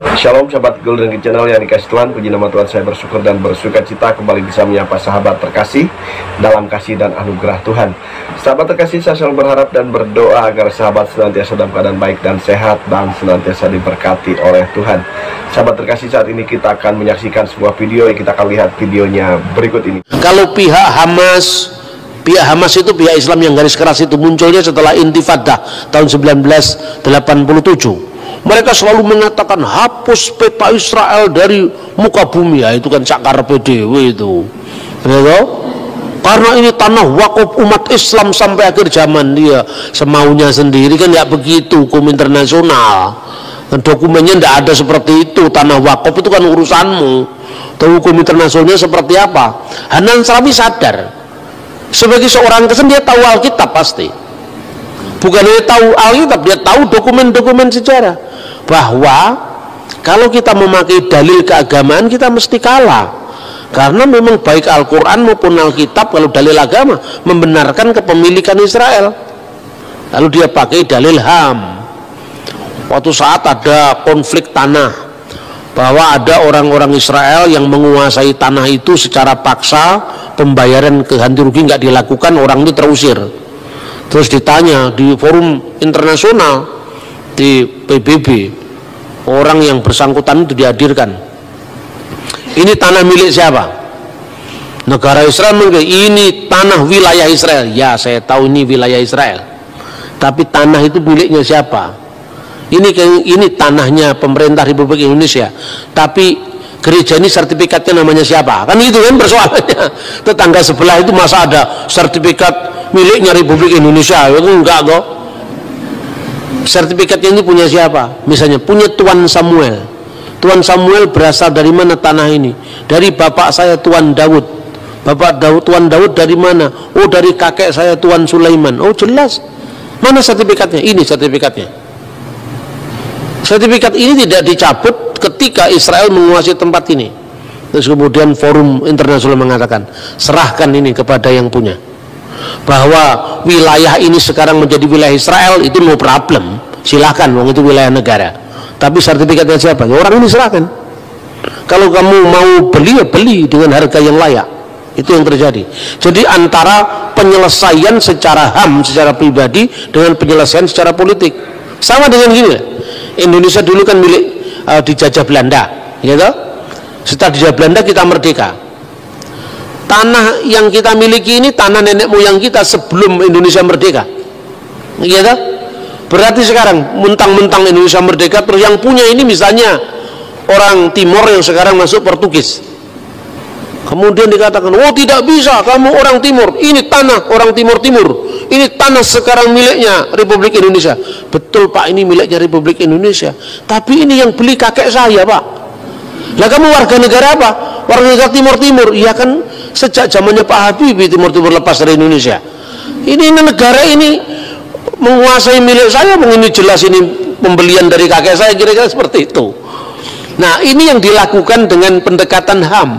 Shalom sahabat Golden Channel yang dikasih Tuhan, puji nama Tuhan, saya bersyukur dan bersuka cita kembali bisa menyapa sahabat terkasih dalam kasih dan anugerah Tuhan. Sahabat terkasih, saya selalu berharap dan berdoa agar sahabat senantiasa dalam keadaan baik dan sehat dan senantiasa diberkati oleh Tuhan. Sahabat terkasih, saat ini kita akan menyaksikan sebuah video yang kita akan lihat videonya berikut ini. Kalau pihak Hamas itu pihak Islam yang garis keras itu munculnya setelah Intifadah tahun 1987. Mereka selalu mengatakan hapus peta Israel dari muka bumi, ya itu kan cakar PDW itu, karena ini tanah wakaf umat Islam sampai akhir zaman. Dia semaunya sendiri, kan nggak begitu hukum internasional. Dokumennya tidak ada seperti itu. Tanah wakaf itu kan urusanmu. Tahu hukum internasionalnya seperti apa? Hanan Srawi sadar sebagai seorang Kristen, dia tahu Alkitab pasti. Bukan dia tahu Alkitab, dia tahu dokumen-dokumen sejarah. Bahwa kalau kita memakai dalil keagamaan, kita mesti kalah. Karena memang baik Al-Quran maupun Alkitab, kalau dalil agama membenarkan kepemilikan Israel. Lalu dia pakai dalil HAM. Waktu saat ada konflik tanah, bahwa ada orang-orang Israel yang menguasai tanah itu secara paksa, pembayaran ganti rugi nggak dilakukan, orang itu terusir. Terus ditanya di forum internasional, di PBB, orang yang bersangkutan itu dihadirkan. Ini tanah milik siapa? Negara Israel mengatakan ini tanah wilayah Israel. Ya, saya tahu ini wilayah Israel. Tapi tanah itu miliknya siapa? Ini tanahnya pemerintah Republik Indonesia. Tapi gereja ini sertifikatnya namanya siapa? Kan itu kan persoalannya. Tetangga sebelah itu masa ada sertifikat miliknya Republik Indonesia? Itu enggak kok. Sertifikatnya ini punya siapa? Misalnya punya Tuan Samuel. Tuan Samuel berasal dari mana tanah ini? Dari bapak saya Tuan Daud. Tuan Daud dari mana? Oh, dari kakek saya Tuan Sulaiman. Oh, jelas. Mana sertifikatnya? Ini sertifikatnya. Sertifikat ini tidak dicabut ketika Israel menguasai tempat ini. Terus kemudian forum internasional mengatakan, serahkan ini kepada yang punya. Bahwa wilayah ini sekarang menjadi wilayah Israel, itu no problem, silahkan, wong itu wilayah negara. Tapi sertifikatnya siapa? Ya, orang ini serahkan. Kalau kamu mau beli, ya beli dengan harga yang layak. Itu yang terjadi. Jadi antara penyelesaian secara HAM, secara pribadi, dengan penyelesaian secara politik. Sama dengan gini, Indonesia dulu kan milik dijajah Belanda, gitu. Setelah dijajah Belanda kita merdeka. Tanah yang kita miliki ini tanah nenek moyang kita sebelum Indonesia merdeka, gitu. Berarti sekarang mentang-mentang Indonesia merdeka, terus yang punya ini misalnya orang Timor yang sekarang masuk Portugis. Kemudian dikatakan, oh tidak bisa, kamu orang Timur, ini tanah orang Timur-Timur, ini tanah sekarang miliknya Republik Indonesia. Betul Pak, ini miliknya Republik Indonesia, tapi ini yang beli kakek saya Pak. Lah kamu warga negara apa? Warga negara Timur-Timur. Iya kan, sejak zamannya Pak Habibie Timur-Timur lepas dari Indonesia. Ini negara ini menguasai milik saya, ini jelas ini pembelian dari kakek saya, kira-kira seperti itu. Nah, ini yang dilakukan dengan pendekatan HAM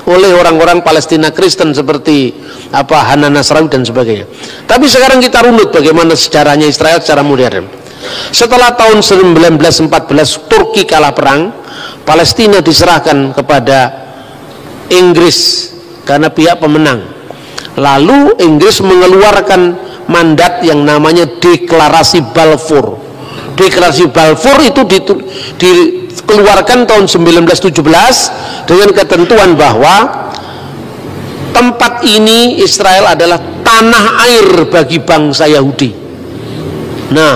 oleh orang-orang Palestina Kristen seperti Hanan Nasrawi dan sebagainya. Tapi sekarang kita runut bagaimana sejarahnya Israel secara modern. Setelah tahun 1914 Turki kalah perang, Palestina diserahkan kepada Inggris karena pihak pemenang. Lalu Inggris mengeluarkan mandat yang namanya Deklarasi Balfour. Deklarasi Balfour itu dikeluarkan tahun 1917 dengan ketentuan bahwa tempat ini Israel adalah tanah air bagi bangsa Yahudi. Nah,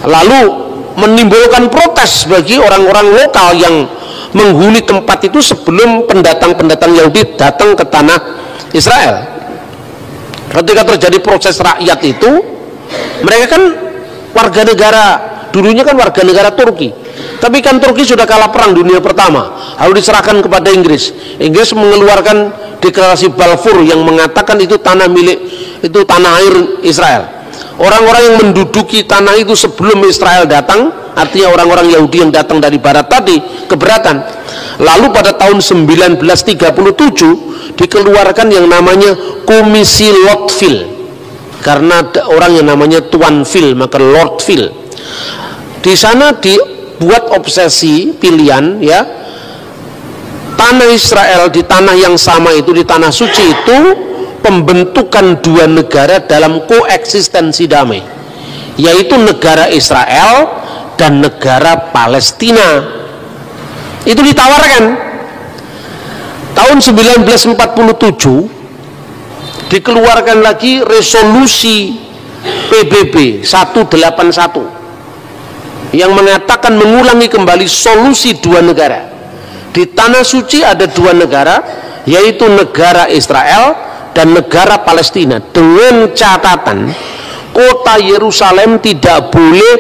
lalu menimbulkan protes bagi orang-orang lokal yang menghuni tempat itu sebelum pendatang-pendatang Yahudi datang ke tanah Israel. Ketika terjadi proses rakyat itu, mereka kan warga negara, dulunya kan warga negara Turki, tapi kan Turki sudah kalah perang dunia pertama, lalu diserahkan kepada Inggris. Inggris mengeluarkan deklarasi Balfour yang mengatakan itu tanah milik, itu tanah air Israel. Orang-orang yang menduduki tanah itu sebelum Israel datang, artinya orang-orang Yahudi yang datang dari barat tadi, keberatan. Lalu pada tahun 1937 dikeluarkan yang namanya Komisi Lordville, karena ada orang yang namanya Tuan Phil, maka Lordville. Di sana dibuat obsesi pilihan, ya, tanah Israel di tanah yang sama itu, di tanah suci itu, pembentukan dua negara dalam koeksistensi damai, yaitu negara Israel dan negara Palestina. Itu ditawarkan tahun 1947, dikeluarkan lagi resolusi PBB 181 yang mengatakan mengulangi kembali solusi dua negara. Di tanah suci ada dua negara, yaitu negara Israel dan negara Palestina, dengan catatan kota Yerusalem tidak boleh,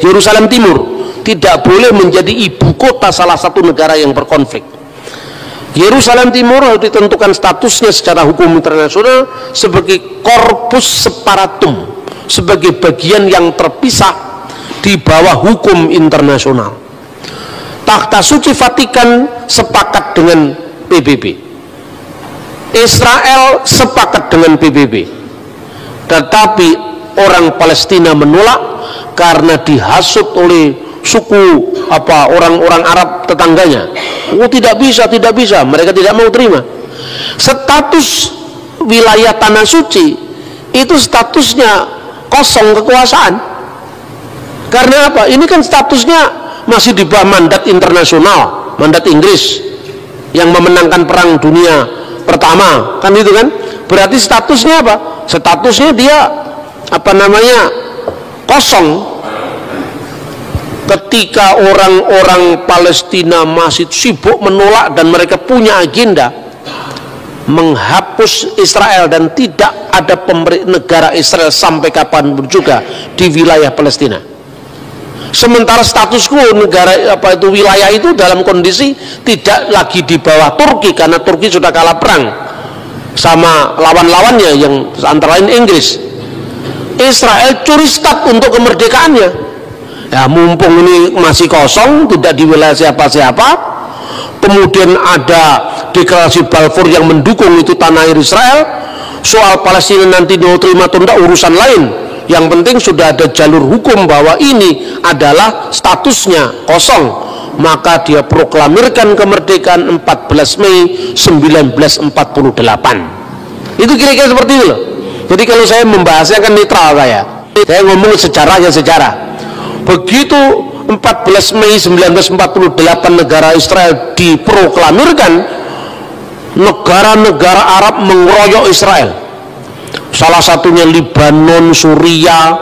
Yerusalem Timur tidak boleh menjadi ibu kota salah satu negara yang berkonflik. Yerusalem Timur harus ditentukan statusnya secara hukum internasional sebagai corpus separatum, sebagai bagian yang terpisah di bawah hukum internasional. Takhta Suci Vatikan sepakat dengan PBB, Israel sepakat dengan PBB, tetapi orang Palestina menolak karena dihasut oleh suku orang-orang Arab tetangganya. Oh, tidak bisa, mereka tidak mau terima. Status wilayah tanah suci itu statusnya kosong kekuasaan. Karena apa? Ini kan statusnya masih di bawah mandat internasional, mandat Inggris yang memenangkan perang dunia pertama, kan itu kan? Berarti statusnya apa? Statusnya dia kosong. Ketika orang-orang Palestina masih sibuk menolak dan mereka punya agenda menghapus Israel dan tidak ada negara Israel sampai kapanpun juga di wilayah Palestina. Sementara status quo negara wilayah itu dalam kondisi tidak lagi di bawah Turki, karena Turki sudah kalah perang sama lawan-lawannya yang antara lain Inggris. Israel curi start untuk kemerdekaannya. Ya, mumpung ini masih kosong, tidak di wilayah siapa-siapa, kemudian ada deklarasi Balfour yang mendukung itu tanah air Israel. Soal Palestina nanti mau terima atau tidak urusan lain. Yang penting sudah ada jalur hukum bahwa ini adalah statusnya kosong. Maka dia proklamirkan kemerdekaan 14 Mei 1948. Itu kira-kira seperti itu loh. Jadi kalau saya membahasnya kan netral saya ngomong sejarahnya sejarah. Begitu 14 Mei 1948 negara Israel diproklamirkan, negara-negara Arab mengeroyok Israel. Salah satunya Libanon, Suriah,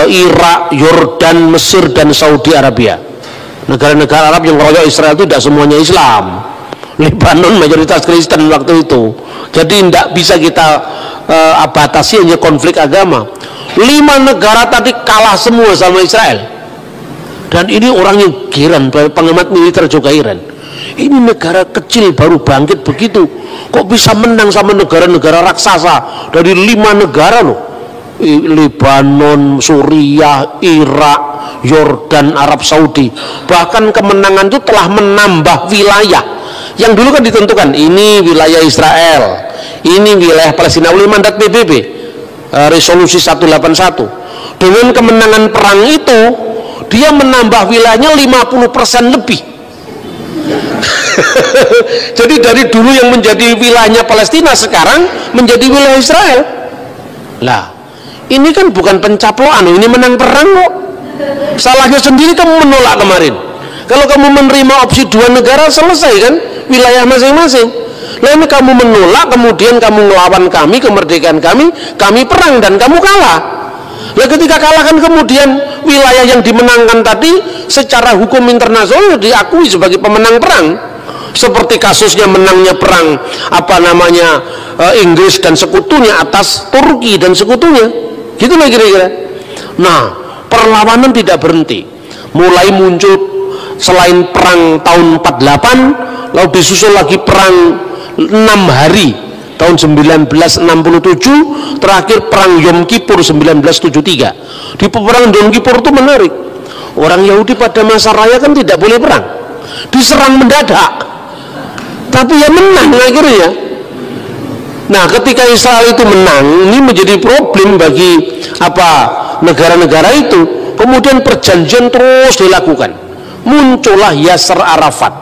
Irak, Yordan, Mesir, dan Saudi Arabia. Negara-negara Arab yang mengeroyok Israel itu tidak semuanya Islam. Libanon mayoritas Kristen waktu itu. Jadi tidak bisa kita batasi hanya konflik agama. 5 negara tadi kalah semua sama Israel. Dan ini orang yang heran, pengamat militer juga heran. Ini negara kecil baru bangkit begitu, kok bisa menang sama negara-negara raksasa dari 5 negara loh. Libanon, Suriah, Irak, Yordan, Arab Saudi. Bahkan kemenangan itu telah menambah wilayah yang dulu kan ditentukan ini wilayah Israel, ini wilayah Palestina oleh mandat PBB, resolusi 181. Dengan kemenangan perang itu dia menambah wilayahnya 50% lebih. Jadi dari dulu yang menjadi wilayahnya Palestina sekarang menjadi wilayah Israel. Lah, ini kan bukan pencaploan, ini menang perang kok. Salahnya sendiri kamu menolak kemarin. Kalau kamu menerima opsi 2 negara, selesai kan wilayah masing-masing. Lah ini kamu menolak, kemudian kamu melawan kami, kemerdekaan kami perang dan kamu kalah. Lah ketika kalah kan kemudian wilayah yang dimenangkan tadi secara hukum internasional diakui sebagai pemenang perang. Seperti kasusnya menangnya perang Inggris dan sekutunya atas Turki dan sekutunya. Gitu lah kira-kira. Nah, perlawanan tidak berhenti. Mulai muncul selain perang tahun 48, lalu disusul lagi perang 6 hari tahun 1967, terakhir perang Yom Kippur 1973. Di peperangan Yom Kippur itu menarik. Orang Yahudi pada masa raya kan tidak boleh perang, diserang mendadak, tapi ya menang akhirnya. Nah, ketika Israel itu menang, ini menjadi problem bagi negara-negara itu. Kemudian perjanjian terus dilakukan. muncullah Yasser Arafat.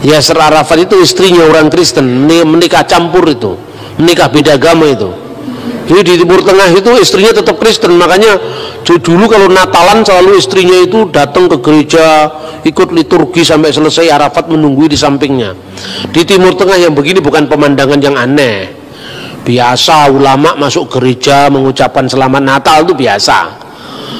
Yasser Arafat itu istrinya orang Kristen, menikah campur itu, menikah beda agama itu. Jadi di Timur Tengah itu istrinya tetap Kristen, makanya dulu kalau Natalan selalu istrinya itu datang ke gereja, ikut liturgi sampai selesai, Arafat menunggu di sampingnya. Di Timur Tengah yang begini bukan pemandangan yang aneh, biasa. Ulama masuk gereja mengucapkan selamat Natal itu biasa.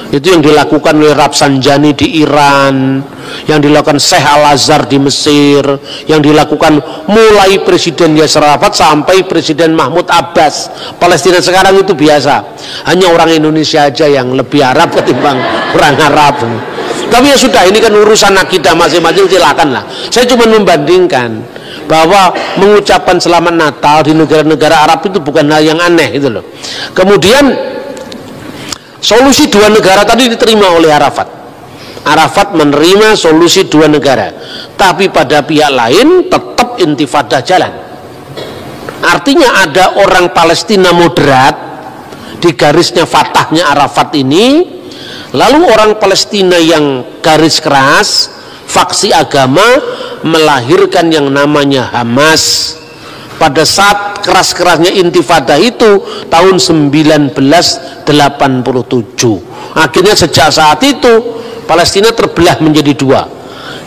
Itu yang dilakukan oleh Rafsanjani di Iran, yang dilakukan Syekh Al-Azhar di Mesir, yang dilakukan mulai Presiden Yasser Arafat sampai Presiden Mahmud Abbas. Palestina sekarang itu biasa. Hanya orang Indonesia aja yang lebih Arab ketimbang orang Arab. Tapi ya sudah, ini kan urusan akidah masing-masing, silakanlah. Saya cuma membandingkan bahwa mengucapkan selamat Natal di negara-negara Arab itu bukan hal yang aneh itu loh. Kemudian solusi dua negara tadi diterima oleh Arafat. Arafat menerima solusi dua negara, tapi pada pihak lain tetap intifadah jalan. Artinya ada orang Palestina moderat di garisnya Fatahnya Arafat ini, lalu orang Palestina yang garis keras faksi agama melahirkan yang namanya Hamas. Pada saat keras-kerasnya intifadah itu tahun 1987. Akhirnya sejak saat itu Palestina terbelah menjadi dua,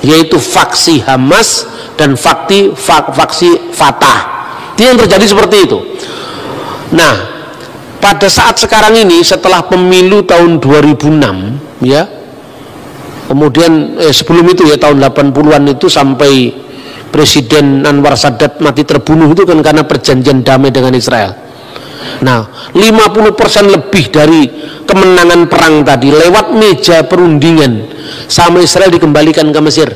yaitu faksi Hamas dan faksi Fatah. Itu yang terjadi seperti itu. Nah, pada saat sekarang ini setelah pemilu tahun 2006 ya, kemudian sebelum itu ya tahun 80-an itu sampai Presiden Anwar Sadat mati terbunuh itu kan karena perjanjian damai dengan Israel. Nah, 50% lebih dari kemenangan perang tadi lewat meja perundingan sama Israel dikembalikan ke Mesir.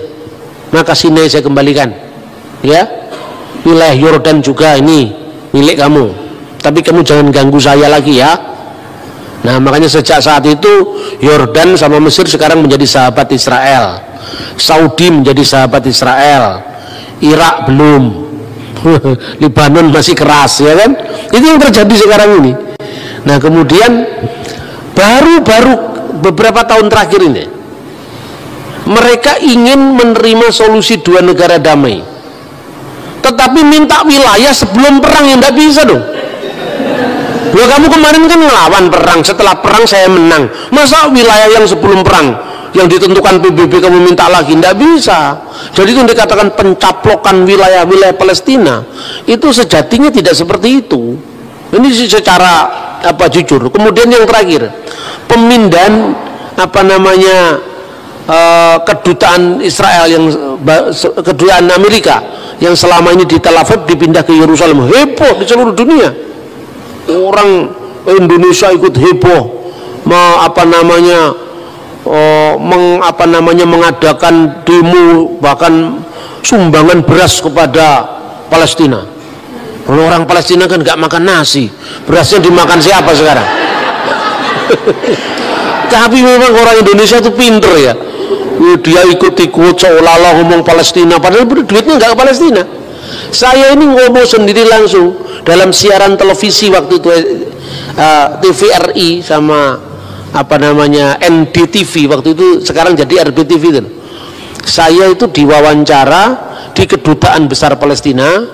Maka Sinai saya kembalikan, ya, wilayah Yordan juga ini milik kamu, tapi kamu jangan ganggu saya lagi ya. Nah, makanya sejak saat itu Yordan sama Mesir sekarang menjadi sahabat Israel, Saudi menjadi sahabat Israel, Irak belum, Lebanon masih keras, ya kan? Itu yang terjadi sekarang ini. Nah, kemudian baru beberapa tahun terakhir ini mereka ingin menerima solusi dua negara damai, tetapi minta wilayah sebelum perang, yang tidak bisa dong. Loh, kamu kemarin kan melawan perang, setelah perang saya menang, masa wilayah yang sebelum perang yang ditentukan PBB kamu minta lagi? Tidak bisa. Jadi itu dikatakan pencaplokan wilayah-wilayah Palestina itu sejatinya tidak seperti itu. Ini secara jujur. Kemudian yang terakhir, pemindahan kedutaan Israel, yang kedutaan Amerika yang selama ini di Tel Aviv dipindah ke Yerusalem. Heboh di seluruh dunia. Orang Indonesia ikut heboh mengadakan demo, bahkan sumbangan beras kepada Palestina. Orang Palestina kan nggak makan nasi, berasnya dimakan siapa sekarang? Tapi memang orang Indonesia itu pinter ya, dia ikut-ikut seolah-olah ngomong Palestina, padahal duitnya nggak ke Palestina. Saya ini ngomong sendiri langsung dalam siaran televisi waktu itu, TVRI sama NDTV waktu itu, sekarang jadi RBTV itu. Saya itu diwawancara di Kedutaan Besar Palestina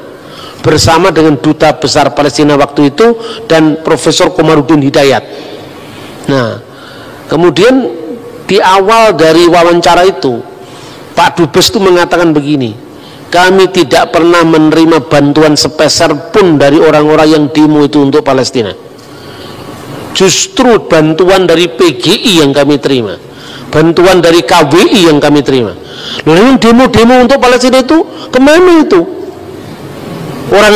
bersama dengan Duta Besar Palestina waktu itu dan Profesor Komarudin Hidayat. Nah, kemudian di awal dari wawancara itu Pak Dubes itu mengatakan begini, kami tidak pernah menerima bantuan sepeser pun dari orang-orang yang demo itu untuk Palestina. Justru bantuan dari PGI yang kami terima, bantuan dari KWI yang kami terima. Loh, yang demo-demo untuk Palestina itu kemana itu? Orang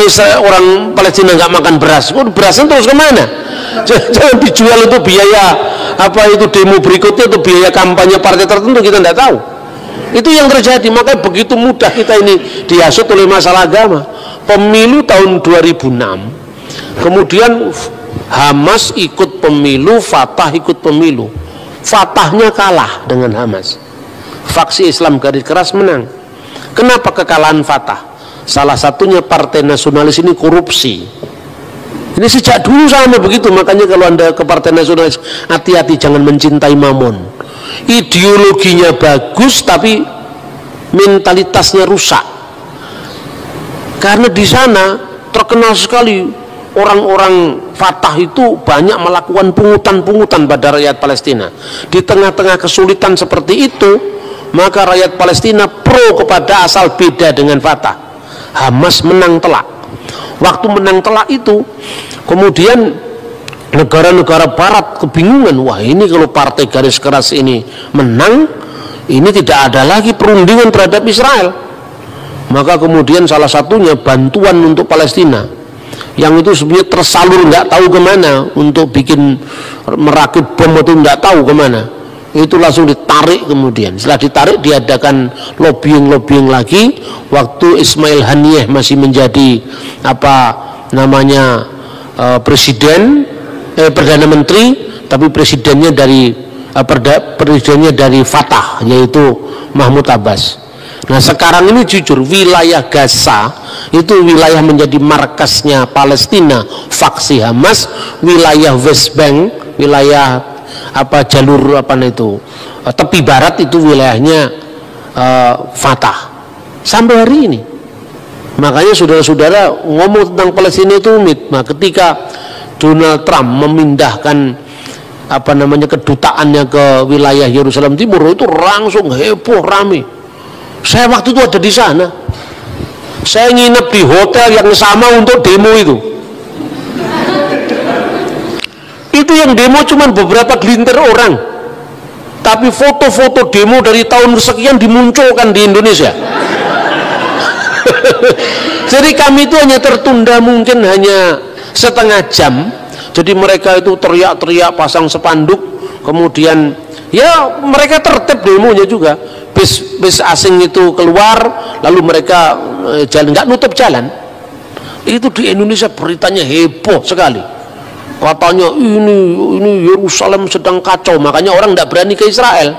Palestina nggak makan beras, berasnya terus kemana? Jangan dijual itu biaya itu demo berikutnya, itu biaya kampanye partai tertentu, kita nggak tahu. Itu yang terjadi. Makanya begitu mudah kita ini dihasut oleh masalah agama. Pemilu tahun 2006, kemudian Hamas ikut pemilu, Fatah ikut pemilu. Fatahnya kalah dengan Hamas. Faksi Islam garis keras menang. Kenapa kekalahan Fatah? Salah satunya partai nasionalis ini korupsi. Ini sejak dulu sama begitu. Makanya kalau Anda ke partai nasionalis, hati-hati, jangan mencintai mamon. ideologinya bagus tapi mentalitasnya rusak. Karena di sana terkenal sekali orang-orang Fatah itu banyak melakukan pungutan-pungutan pada rakyat Palestina. Di tengah-tengah kesulitan seperti itu, maka rakyat Palestina pro kepada asal beda dengan Fatah. Hamas menang telak. Waktu menang telak itu, kemudian negara-negara barat kebingungan. Wah, ini kalau partai garis keras ini menang, ini tidak ada lagi perundingan terhadap Israel. Maka kemudian salah satunya bantuan untuk Palestina, yang itu sebenarnya tersalur nggak tahu kemana, untuk bikin merakit bom itu nggak tahu kemana, itu langsung ditarik. Kemudian setelah ditarik diadakan lobbying lagi. Waktu Ismail Haniyeh masih menjadi presiden, perdana menteri, tapi presidennya dari Fatah, yaitu Mahmud Abbas. Nah sekarang ini jujur, wilayah Gaza itu wilayah menjadi markasnya Palestina, faksi Hamas. Wilayah West Bank, wilayah jalur tepi barat itu wilayahnya Fatah sampai hari ini. Makanya saudara-saudara ngomong tentang Palestina itu rumit. Nah ketika Donald Trump memindahkan kedutaannya ke wilayah Yerusalem Timur, itu langsung heboh rame. Saya waktu itu ada di sana. Saya nginep di hotel yang sama untuk demo itu. Itu yang demo cuma beberapa gelintir orang, tapi foto-foto demo dari tahun sekian dimunculkan di Indonesia. Jadi kami itu hanya tertunda mungkin hanya setengah jam. Jadi mereka itu teriak-teriak, pasang spanduk, kemudian ya mereka tertib demonya juga. Bis asing itu keluar, lalu mereka jalan, nggak nutup jalan. Itu di Indonesia beritanya heboh sekali. Katanya ini Yerusalem sedang kacau, makanya orang nggak berani ke Israel.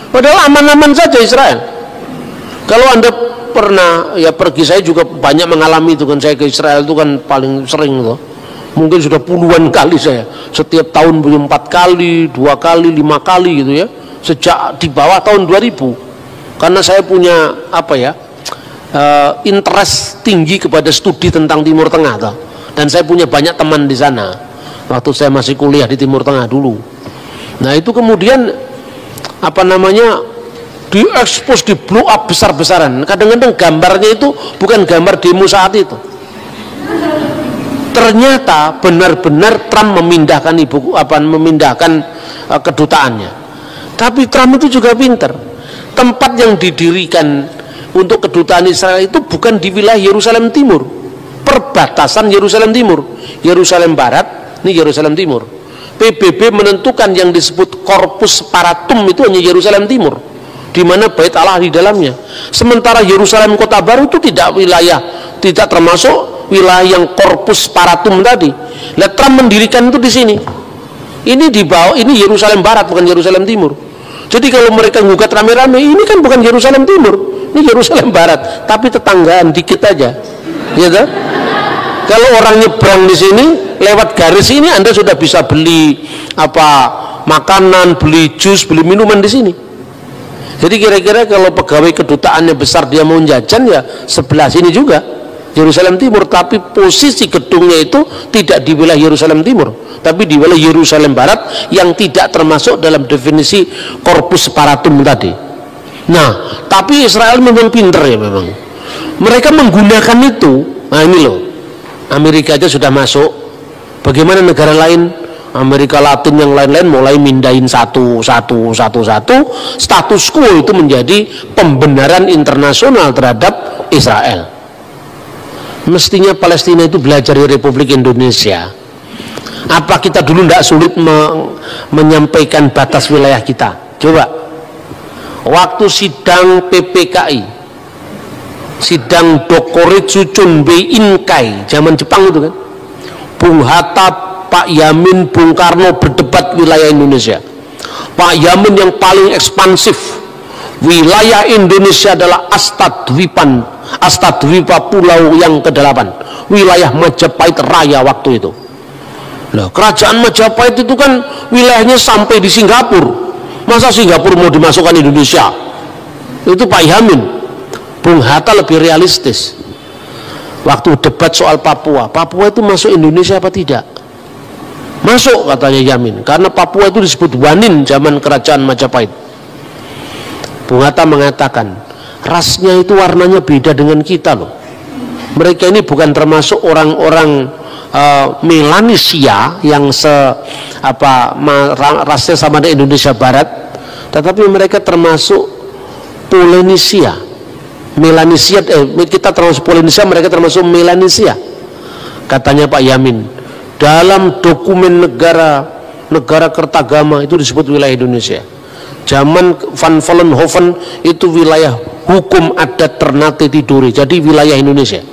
Padahal aman-aman saja Israel. Kalau Anda pernah pergi, saya juga banyak mengalami itu kan. Saya ke Israel itu kan paling sering loh. Mungkin sudah puluhan kali saya. Setiap tahun 4 kali, 2 kali, 5 kali gitu ya. Sejak di bawah tahun 2000. Karena saya punya interest tinggi kepada studi tentang Timur Tengah toh. Dan saya punya banyak teman di sana waktu saya masih kuliah di Timur Tengah dulu. Nah itu kemudian diekspos, di blow up besar-besaran. Kadang-kadang gambarnya itu bukan gambar demo saat itu. Ternyata benar-benar Trump memindahkan kedutaannya. Tapi Trump itu juga pinter. Tempat yang didirikan untuk kedutaan Israel itu bukan di wilayah Yerusalem Timur, perbatasan Yerusalem Timur, Yerusalem Barat, ini Yerusalem Timur. PBB menentukan yang disebut Corpus Paratum itu hanya Yerusalem Timur, di mana Bait Allah di dalamnya. Sementara Yerusalem Kota Baru itu tidak termasuk wilayah yang Corpus Paratum tadi. Lihat Trump mendirikan itu di sini. Ini di bawah, ini Yerusalem Barat, bukan Yerusalem Timur. Jadi kalau mereka ngugat rame-rame, ini kan bukan Yerusalem Timur, ini Yerusalem Barat, tapi tetanggaan dikit aja, ya kan? Kalau orang nyebrang di sini, lewat garis ini Anda sudah bisa beli makanan, beli jus, beli minuman di sini. Jadi kira-kira kalau pegawai kedutaannya besar, dia mau jajan ya sebelah sini juga, Yerusalem Timur, tapi posisi gedungnya itu tidak di wilayah Yerusalem Timur, tapi di wilayah Yerusalem Barat yang tidak termasuk dalam definisi Corpus Paratum tadi. Nah, tapi Israel memang pinter ya memang. Mereka menggunakan itu. Nah ini loh, Amerika aja sudah masuk. Bagaimana negara lain? Amerika Latin yang lain-lain mulai mindahin satu. Status quo itu menjadi pembenaran internasional terhadap Israel. Mestinya Palestina itu belajar dari Republik Indonesia. Apa kita dulu tidak sulit menyampaikan batas wilayah kita? Coba, waktu sidang PPKI, sidang Dokuritsu Chunbei Inkai zaman Jepang itu kan, Bung Hatta, Pak Yamin, Bung Karno berdebat wilayah Indonesia. Pak Yamin yang paling ekspansif, wilayah Indonesia adalah Astadwipa Pulau yang ke-8, wilayah Majapahit Raya waktu itu. Nah, kerajaan Majapahit itu kan wilayahnya sampai di Singapura, Masa Singapura mau dimasukkan Indonesia? Itu Pak Yamin. Bung Hatta lebih realistis. Waktu debat soal Papua, Papua itu masuk Indonesia apa tidak? Masuk, katanya Yamin, karena Papua itu disebut Wanin zaman kerajaan Majapahit. Bung Hatta mengatakan, rasnya itu warnanya beda dengan kita loh. Mereka ini bukan termasuk orang-orang Melanesia yang rasnya sama dengan Indonesia Barat, tetapi mereka termasuk Polynesia. Melanesia, kita termasuk Polynesia, mereka termasuk Melanesia. Katanya Pak Yamin, dalam dokumen negara Kertagama itu disebut wilayah Indonesia. Zaman Van Vollenhoven itu wilayah hukum adat Ternate Tidore, jadi wilayah Indonesia.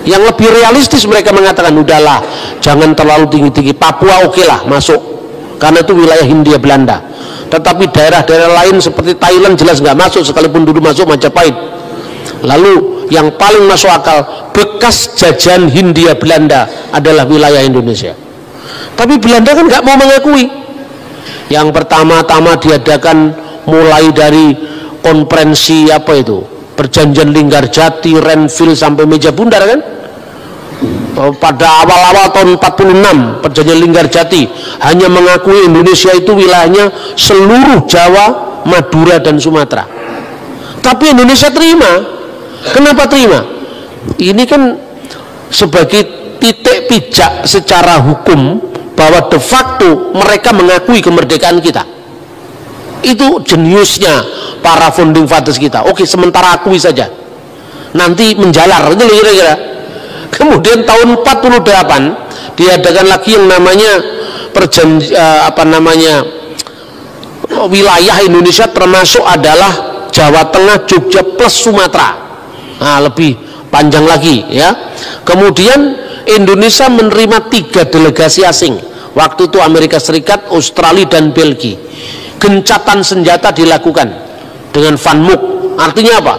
Yang lebih realistis mereka mengatakan, udahlah jangan terlalu tinggi-tinggi, Papua oke lah masuk, karena itu wilayah Hindia Belanda. Tetapi daerah-daerah lain seperti Thailand jelas nggak masuk, sekalipun dulu masuk Majapahit. Lalu yang paling masuk akal, bekas jajahan Hindia Belanda adalah wilayah Indonesia. Tapi Belanda kan nggak mau mengakui. Yang pertama-tama diadakan mulai dari konferensi Perjanjian Linggarjati, Renville sampai Meja Bundar kan? Pada awal-awal tahun 46 Perjanjian Linggarjati hanya mengakui Indonesia itu wilayahnya seluruh Jawa, Madura dan Sumatera. Tapi Indonesia terima. Kenapa terima? Ini kan sebagai titik pijak secara hukum bahwa de facto mereka mengakui kemerdekaan kita. Itu jeniusnya para founding fathers kita. Oke, sementara akui saja, nanti menjalar, itu kira-kira. Kemudian tahun 48 diadakan lagi yang namanya wilayah Indonesia, termasuk adalah Jawa Tengah, Jogja plus Sumatera. Nah, lebih panjang lagi ya. Kemudian Indonesia menerima 3 delegasi asing. Waktu itu Amerika Serikat, Australia dan Belgia. Gencatan senjata dilakukan dengan Van Mook. Artinya apa?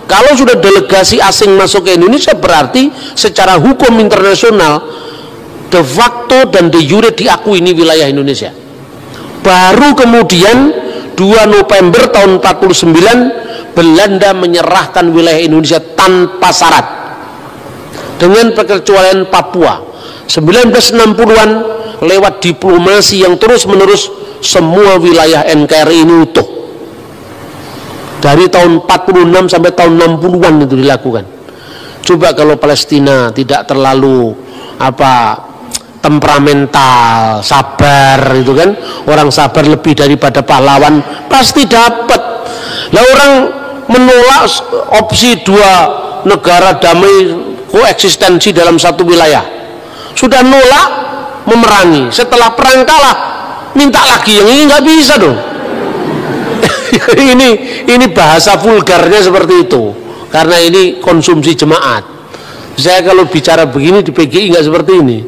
Kalau sudah delegasi asing masuk ke Indonesia, berarti secara hukum internasional de facto dan de jure diakui ini wilayah Indonesia. Baru kemudian 2 November tahun 49 Belanda menyerahkan wilayah Indonesia tanpa syarat dengan perkecualian Papua. 1960-an lewat diplomasi yang terus-menerus semua wilayah NKRI ini utuh. Dari tahun 46 sampai tahun 60-an itu dilakukan. Coba kalau Palestina tidak terlalu temperamental, sabar itu kan, orang sabar lebih daripada pahlawan pasti dapat. Lah orang menolak opsi 2 negara damai koeksistensi dalam satu wilayah, sudah nolak memerangi, setelah perang kalah minta lagi, yang ini nggak bisa dong. ini bahasa vulgarnya seperti itu, karena ini konsumsi jemaat. Saya kalau bicara begini di PGI nggak seperti ini.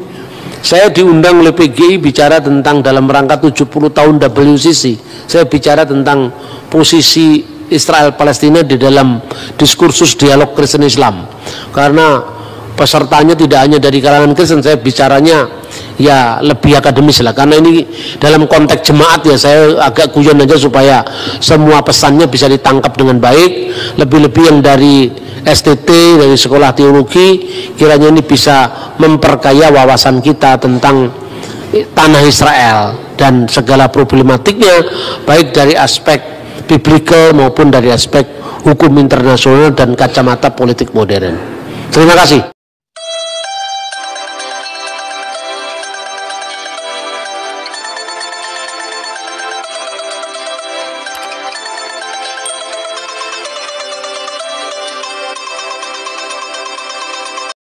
Saya diundang oleh PGI bicara tentang dalam rangka 70 tahun WCC. Saya bicara tentang posisi Israel Palestina di dalam diskursus dialog Kristen Islam. Karena pesertanya tidak hanya dari kalangan Kristen, saya bicaranya ya lebih akademis lah. Karena ini dalam konteks jemaat ya saya agak guyon aja supaya semua pesannya bisa ditangkap dengan baik. Lebih-lebih yang dari STT, dari sekolah teologi, kiranya ini bisa memperkaya wawasan kita tentang tanah Israel dan segala problematiknya, baik dari aspek biblical maupun dari aspek hukum internasional dan kacamata politik modern. Terima kasih.